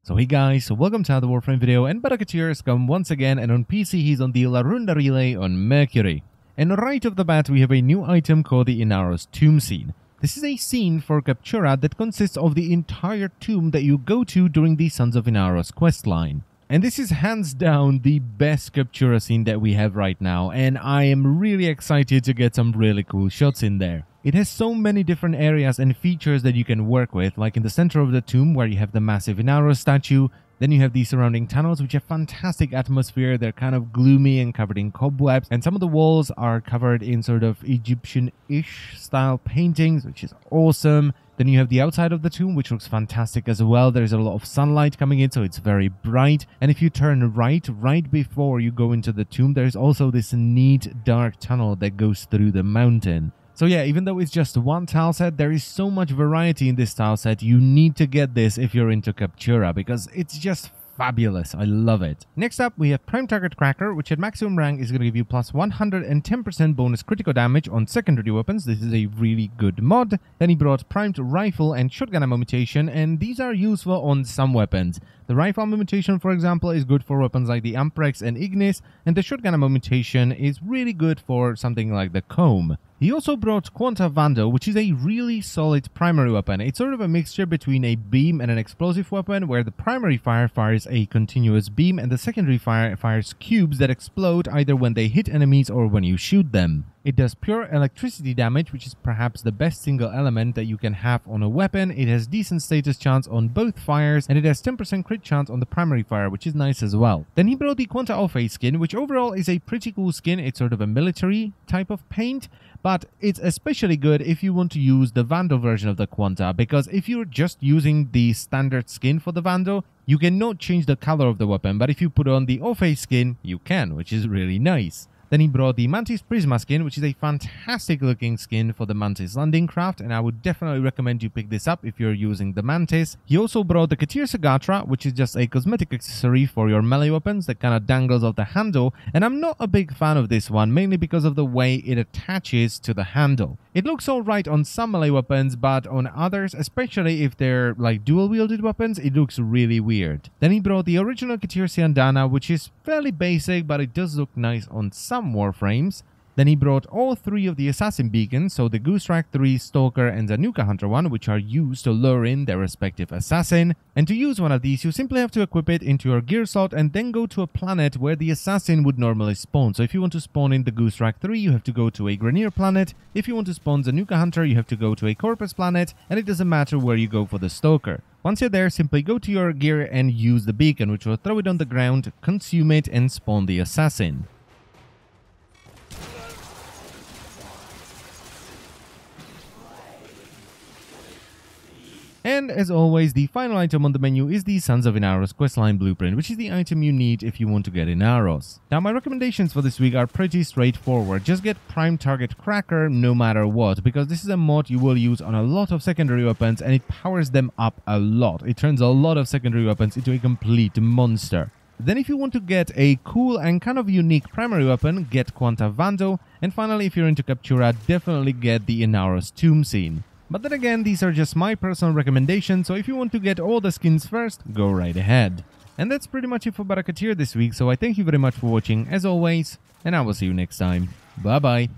So hey guys, so welcome to another Warframe video, and Baro has come once again, and on PC he's on the La Runda Relay on Mercury. And right off the bat we have a new item called the Inaros tomb scene. This is a scene for Captura that consists of the entire tomb that you go to during the Sons of Inaros questline. And this is hands down the best Captura scene that we have right now, and I am really excited to get some really cool shots in there. It has so many different areas and features that you can work with, like in the center of the tomb where you have the massive Inaros statue. Then you have the surrounding tunnels, which have fantastic atmosphere. They're kind of gloomy and covered in cobwebs, and some of the walls are covered in sort of Egyptian-ish style paintings, which is awesome. Then you have the outside of the tomb, which looks fantastic as well. There's a lot of sunlight coming in, so it's very bright. And if you turn right before you go into the tomb, there's also this neat dark tunnel that goes through the mountain. So yeah, even though it's just one tile set, there is so much variety in this tile set. You need to get this if you're into Captura, because it's just fabulous. I love it. Next up, we have Prime Target Cracker, which at maximum rank is going to give you plus 110% bonus critical damage on secondary weapons. This is a really good mod. Then he brought Primed Rifle and Shotgun Ammo Mutation, and these are useful on some weapons. The Rifle Ammo Mutation, for example, is good for weapons like the Amprex and Ignis, and the Shotgun Ammo Mutation is really good for something like the Comb. He also brought Quanta Vando, which is a really solid primary weapon. It's sort of a mixture between a beam and an explosive weapon, where the primary fire fires a continuous beam and the secondary fire fires cubes that explode either when they hit enemies or when you shoot them. It does pure electricity damage, which is perhaps the best single element that you can have on a weapon. It has decent status chance on both fires, and it has 10% crit chance on the primary fire, which is nice as well. Then he brought the Quanta Ofe skin, which overall is a pretty cool skin. It's sort of a military type of paint, but it's especially good if you want to use the Vando version of the Quanta, because if you're just using the standard skin for the Vando, you cannot change the color of the weapon, but if you put on the Ofe skin, you can, which is really nice. Then he brought the Mantis Prisma skin, which is a fantastic looking skin for the Mantis landing craft, and I would definitely recommend you pick this up if you're using the Mantis. He also brought the teer Sagatra, which is just a cosmetic accessory for your melee weapons that kind of dangles off the handle, and I'm not a big fan of this one, mainly because of the way it attaches to the handle. It looks alright on some melee weapons, but on others, especially if they're like dual-wielded weapons, it looks really weird. Then he brought the original teer Siandana, which is fairly basic, but it does look nice on some Warframes. Then he brought all three of the Assassin Beacons, so the Gooserak 3, Stalker, and Zanuka Hunter one, which are used to lure in their respective assassin. And to use one of these, you simply have to equip it into your gear slot and then go to a planet where the assassin would normally spawn. So if you want to spawn in the Gooserak 3, you have to go to a Grenier planet. If you want to spawn Zanuka Hunter, you have to go to a Corpus planet, and it doesn't matter where you go for the Stalker. Once you're there, simply go to your gear and use the beacon, which will throw it on the ground, consume it, and spawn the assassin. And as always, the final item on the menu is the Sons of Inaros questline blueprint, which is the item you need if you want to get Inaros. Now, my recommendations for this week are pretty straightforward. Just get Prime Target Cracker no matter what, because this is a mod you will use on a lot of secondary weapons, and it powers them up a lot. It turns a lot of secondary weapons into a complete monster. Then if you want to get a cool and kind of unique primary weapon, get Quanta Vando. And finally, if you're into Captura, definitely get the Inaros tomb scene. But then again, these are just my personal recommendations, so if you want to get all the skins first, go right ahead. And that's pretty much it for Baro this week, so I thank you very much for watching, as always, and I will see you next time. Bye bye.